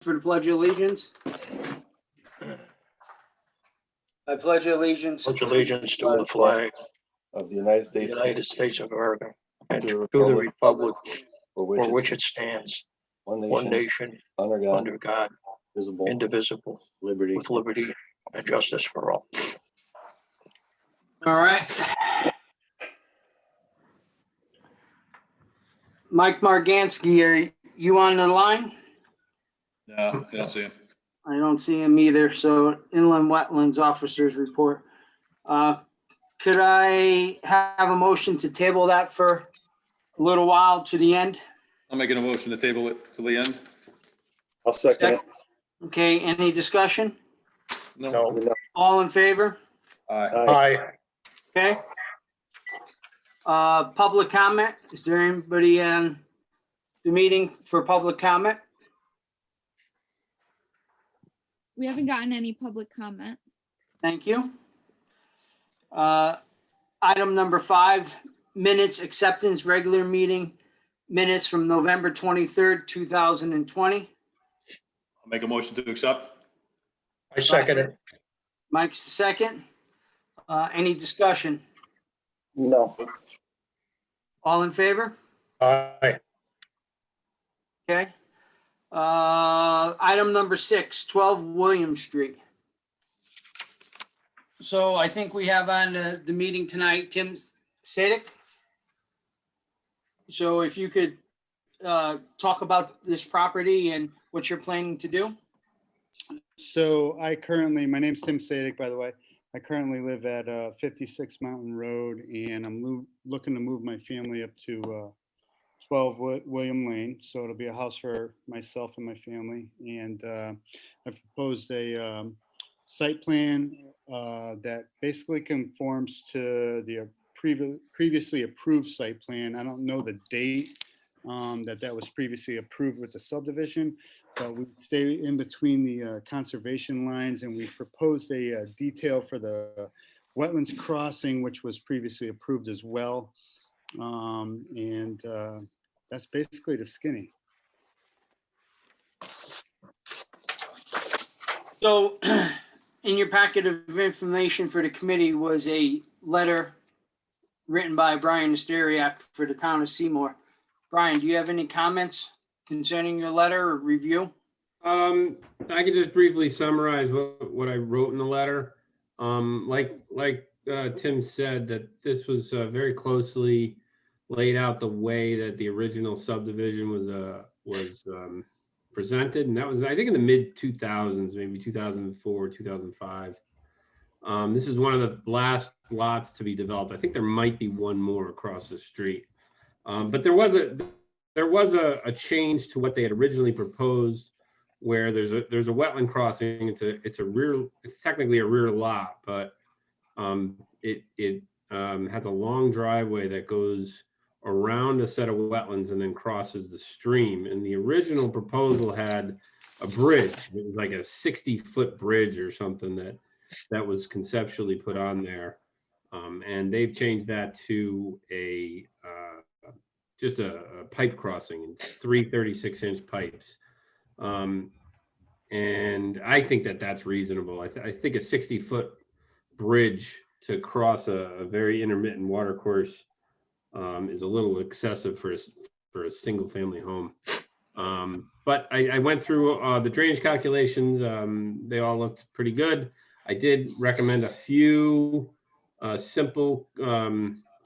for the Pledge of Allegiance. I pledge allegiance Pledge allegiance to the flag of the United of the States, United States of America and to to the the republic for for which which it it stands, one one nation, nation, under God, under God, visible, indivisible, liberty. with liberty and justice for all. All right. Mike Margansky, are you on the line? No, I don't see him. I don't see him either. So Inland Wetlands Officers Report. Could I have a motion to table that for a little while to the end? I'm making a motion to table it to the end. I'll second it. Okay, any discussion? No. All in favor? Aye. Aye. Okay. Public comment. Is there anybody in the meeting for public comment? We haven't gotten any public comment. Thank you. Item number 5, minutes acceptance, regular meeting minutes from November 23rd, 2020. I'll make a motion to accept. I second it. Mike's the second. Any discussion? No. All in favor? Aye. Okay. Item number 6, 12 William Street. So I think we have on the meeting tonight, Tim Sadik. So if you could talk about this property and what you're planning to do. So my name's Tim Sadik, by the way. I currently live at 56 Mountain Road, and I'm looking to move my family up to 12 William Lane. So it'll be a house for myself and my family. And I've proposed a site plan that basically conforms to the previously approved site plan. I don't know the date that was previously approved with the subdivision, but we stay in between the conservation lines, and we proposed a detail for the wetlands crossing, which was previously approved as well. And that's basically the skinny. So in your packet of information for the committee was a letter written by Brian Asteriak for the town of Seymour. Brian, do you have any comments concerning your letter or review? I could just briefly summarize what I wrote in the letter. Like Tim said, that this was very closely laid out the way that the original subdivision was presented, and that was, I think, in the mid 2000s, maybe 2004, 2005. This is one of the last lots to be developed. I think there might be one more across the street, but there was a change to what they had originally proposed, where there's a wetland crossing. It's technically a rear lot, but it has a long driveway that goes around a set of wetlands and then crosses the stream. And the original proposal had a bridge. It was like a 60-foot bridge or something that was conceptually put on there. And they've changed that to just a pipe crossing, 3 36-inch pipes. And I think that's reasonable. I think a 60-foot bridge to cross a very intermittent water course is a little excessive for a single family home. But I went through the drainage calculations. They all looked pretty good. I did recommend a few simple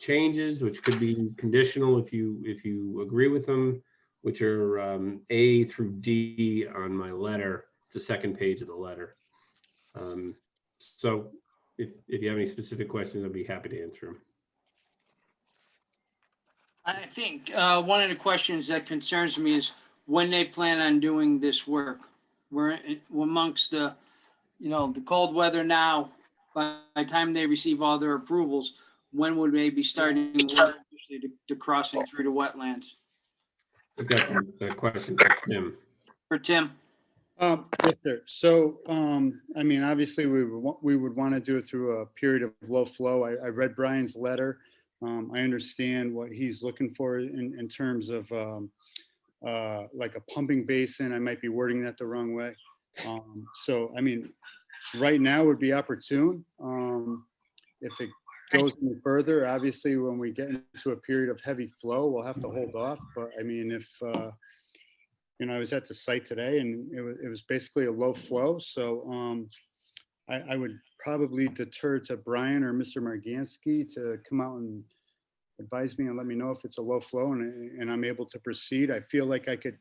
changes, which could be conditional if you agree with them, which are A through D on my letter. It's the second page of the letter. So if you have any specific questions, I'd be happy to answer them. I think one of the questions that concerns me is when they plan on doing this work. We're amongst the cold weather now. By the time they receive all their approvals, when would they be starting work, especially the crossing through the wetlands? I think that's a question for Tim. For Tim. Yes, sir. So, I mean, obviously, we would want to do it through a period of low flow. I read Brian's letter. I understand what he's looking for in terms of like a pumping basin. I might be wording that the wrong way. So, I mean, right now would be opportune. If it goes any further, obviously, when we get into a period of heavy flow, we'll have to hold off. But I mean, if, I was at the site today and it was basically a low flow. So I would probably deter to Brian or Mr. Margansky to come out and advise me and let me know if it's a low flow and I'm able to proceed. I feel like I could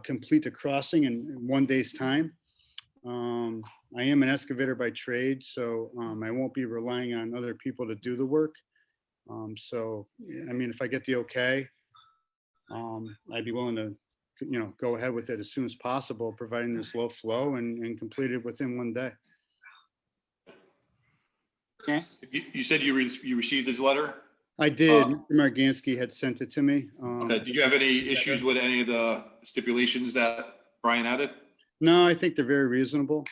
complete the crossing in 1 day's time. I am an excavator by trade, so I won't be relying on other people to do the work. So, I mean, if I get the okay, I'd be willing to, go ahead with it as soon as possible, providing there's low flow and complete it within 1 day. Okay, You said you received his letter? I did. Mr. Margansky had sent it to me. Okay, did you have any issues with any of the stipulations that Brian added? No, I think they're very reasonable.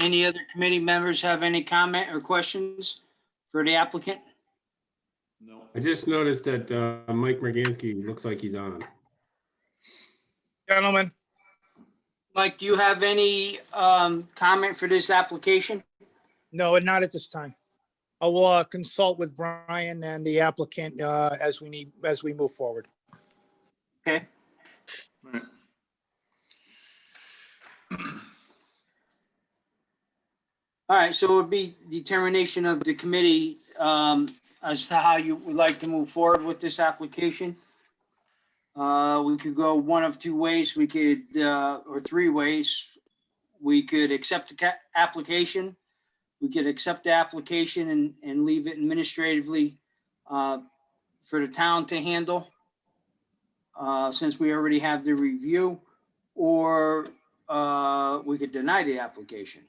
any other committee members have any comment or questions for the applicant? No. I just noticed that Mike Mergansky looks like he's on. Gentlemen, Mike, do you have any comment for this application? no, not at this time. I will consult with Brian and the applicant as we move forward. Okay. All right. All right, so it would be determination of the committee as to how you would like to move forward with this application. We could go one of two ways. We could, or three ways. We could accept the application. We could accept the application and leave it administratively for the town to handle, since we already have the review, or we could deny the application.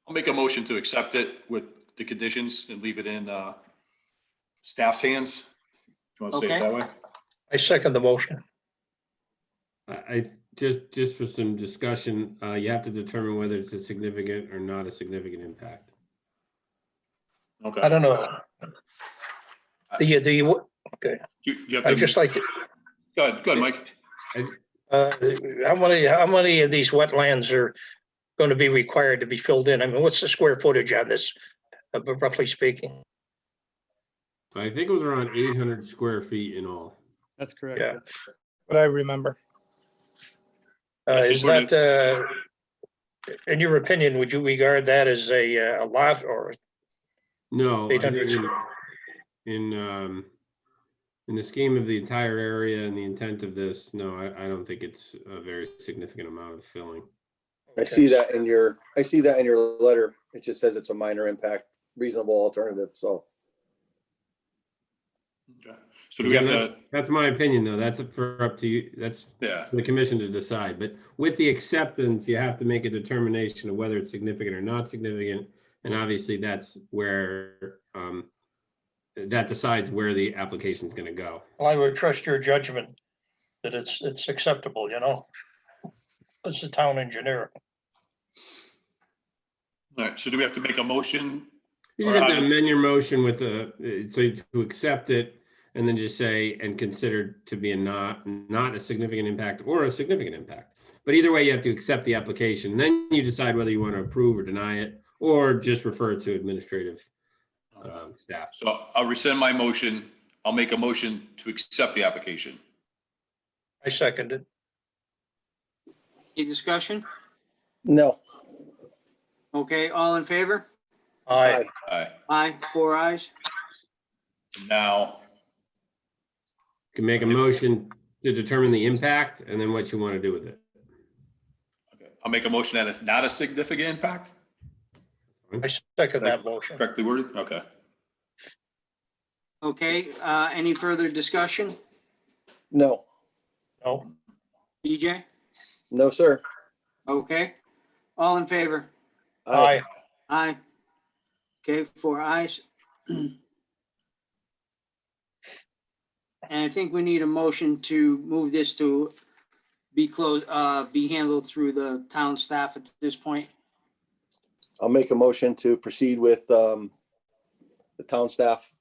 I'll make a motion to accept it with the conditions and leave it in staff's hands. If you want to say it Okay. that way? I second the motion. I just for some discussion, you have to determine whether it's a significant or not a significant impact. Okay. I don't know. Okay, You have I to, just like, to- go ahead, Mike. how many of these wetlands are going to be required to be filled in? I mean, what's the square footage on this, roughly speaking? I think it was around 800 square feet in all. That's correct. Yeah. What I remember. That's Is just what that, in your opinion, would you regard that as a lot or? No, I 800 think in the scheme of the entire area and the intent of this, no, I don't think it's a very significant amount of filling. I see that in your letter. It just says it's a minor impact, reasonable alternative. So Okay. So do we have Again, to, that's my opinion, though. That's for up to you. That's yeah, the commission to decide. But with the acceptance, you have to make a determination of whether it's significant or not significant. And obviously, that's where that decides where the application is going to go. Well, I would trust your judgment that it's acceptable, as a town engineer. all right, so do we have to make a motion? You just have to amend your motion with so to accept it, and then just say and considered to be a not a significant impact or a significant impact. But either way, you have to accept the application. And then you decide whether you want to approve or deny it, or just refer it to administrative staff. So I'll rescind my motion. I'll make a motion to accept the application. I second it. Any discussion? no. Okay, all in favor? Aye. Aye. Aye, 4 ayes. Now, You can make a motion to determine the impact and then what you want to do with it. okay, I'll make a motion that it's not a significant impact, I second that motion. correctly worded? Okay. Okay, any further discussion? No, No, BJ? no, sir. Okay, all in favor? aye. Aye. Okay, 4 ayes. And I think we need a motion to move this to be closed, be handled through the town staff at this point. I'll make a motion to proceed with the town staff.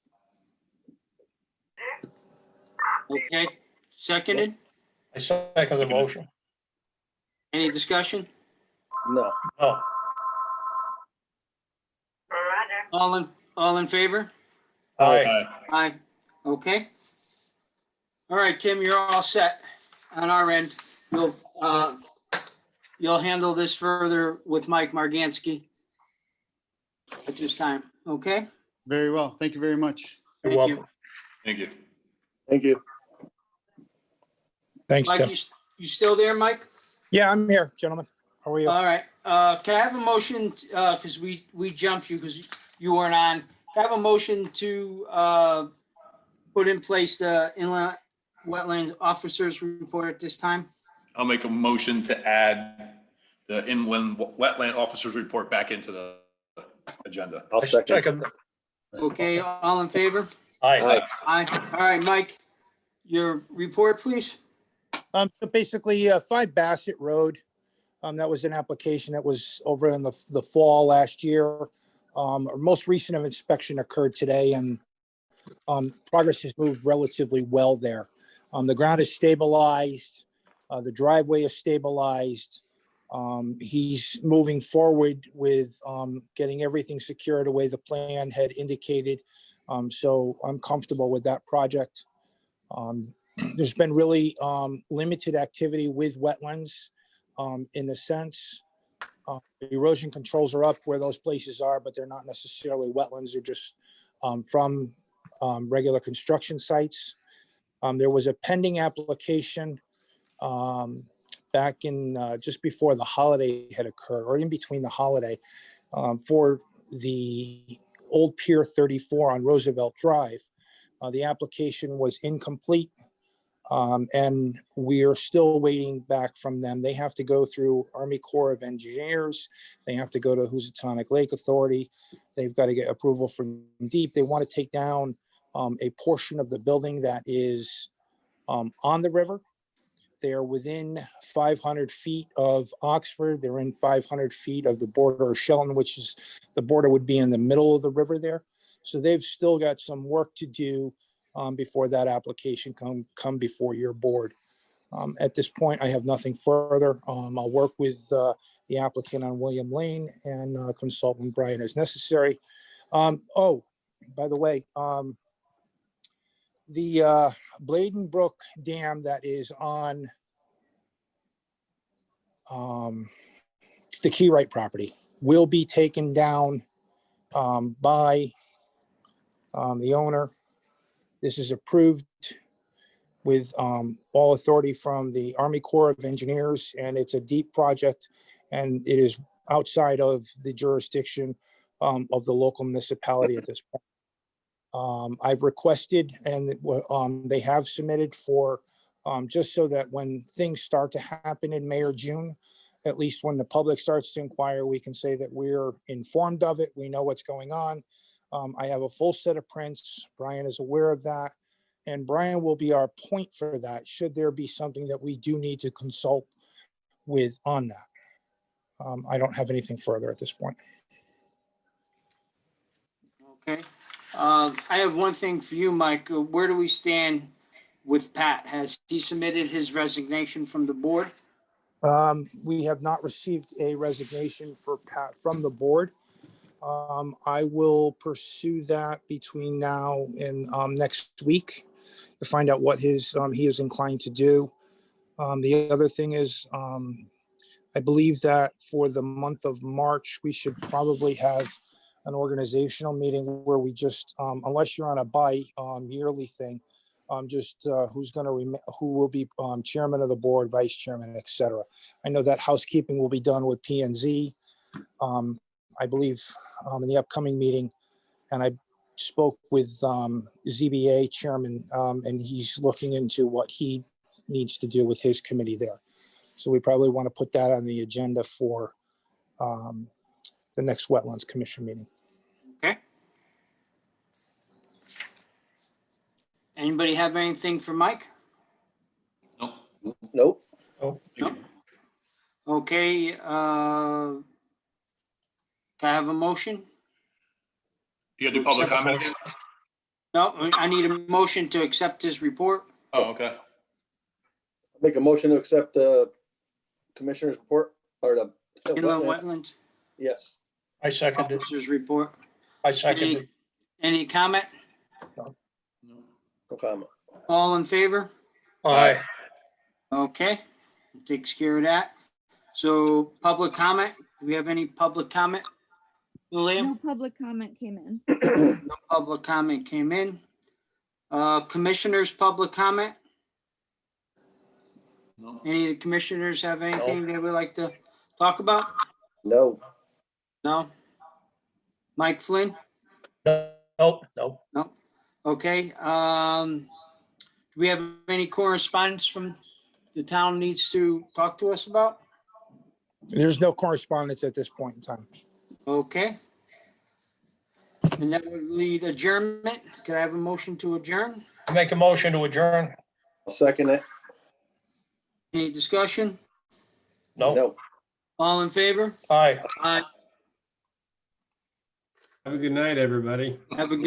Okay, seconded. I second the motion. Any discussion? No, Oh, All in favor? aye. Aye. Aye. Okay. All right, Tim, you're all set on our end. You'll handle this further with Mike Margansky at this time, okay? Very well. Thank you very much. You're Thank you. welcome. Thank you. thank you. Thanks, Mike, Tim. you still there, Mike? Yeah, I'm here, gentlemen. How are you? All right, can I have a motion, because we jumped you because you weren't on. Can I have a motion to put in place the inland wetlands officers report at this time? I'll make a motion to add the inland wetland officers report back into the agenda. I'll I second. second. Okay, all in favor? Aye. Aye. Aye. All right, Mike, your report, please. So basically, 5 Bassett Road, that was an application that was over in the fall last year. Our most recent inspection occurred today, and progress has moved relatively well there. The ground is stabilized. The driveway is stabilized. He's moving forward with getting everything secured the way the plan had indicated. So I'm comfortable with that project. There's been really limited activity with wetlands in the sense erosion controls are up where those places are, but they're not necessarily wetlands. They're just from regular construction sites. There was a pending application back in just before the holiday had occurred, or in between the holiday, for the old Pier 34 on Roosevelt Drive. The application was incomplete, and we are still waiting back from them. They have to go through Army Corps of Engineers. They have to go to Housatonic Lake Authority. They've got to get approval from DEEP. They want to take down a portion of the building that is on the river. They are within 500 feet of Oxford. They're in 500 feet of the border of Shelton, which is the border would be in the middle of the river there. So they've still got some work to do before that application come before your board. At this point, I have nothing further. I'll work with the applicant on William Lane and consult with Brian as necessary. Oh, by the way, the Bladen Brook Dam that is on the Keywright property will be taken down by the owner. This is approved with all authority from the Army Corps of Engineers, and it's a deep project, and it is outside of the jurisdiction of the local municipality at this point. I've requested, and they have submitted for just so that when things start to happen in May or June, at least when the public starts to inquire, we can say that we're informed of it. We know what's going on. I have a full set of prints. Brian is aware of that. And Brian will be our point for that, should there be something that we do need to consult with on that. I don't have anything further at this point. Okay. I have one thing for you, Mike. Where do we stand with Pat? Has he submitted his resignation from the board? We have not received a resignation for Pat from the board. I will pursue that between now and next week to find out what he is inclined to do. The other thing is, I believe that for the month of March, we should probably have an organizational meeting where we just, unless you're on a yearly thing, just who will be chairman of the board, vice chairman, et cetera. I know that housekeeping will be done with P&Z. I believe in the upcoming meeting, and I spoke with ZBA chairman, and he's looking into what he needs to do with his committee there. So we probably want to put that on the agenda for the next Wetlands Commission meeting. Okay. Anybody have anything for Mike? No. Nope. Oh, No. Okay. Can I have a motion? You gotta do public Second comment motion. again? No, I need a motion to accept his report. Oh, okay. Make a motion to accept the commissioner's report or the. Inland wetland. Wetlands Yes, I second it. Officer's report. I second it. Any comment? no comment. All in favor? Aye. Okay, takes care of that. So public comment, do we have any public comment? Lillian? No public comment came in. No public comment came in. Commissioners' public comment? No. Any of the commissioners have anything they would like to talk about? No, No? Mike Flynn? Nope, nope. No? Okay, do we have any correspondence from the town needs to talk to us about? There's no correspondence at this point in time. Okay. And that would lead adjournment. Could I have a motion to adjourn? Make a motion to adjourn? I'll second it. Any discussion? No. No. All in favor? Aye. Aye. Have a good night, everybody. Have a good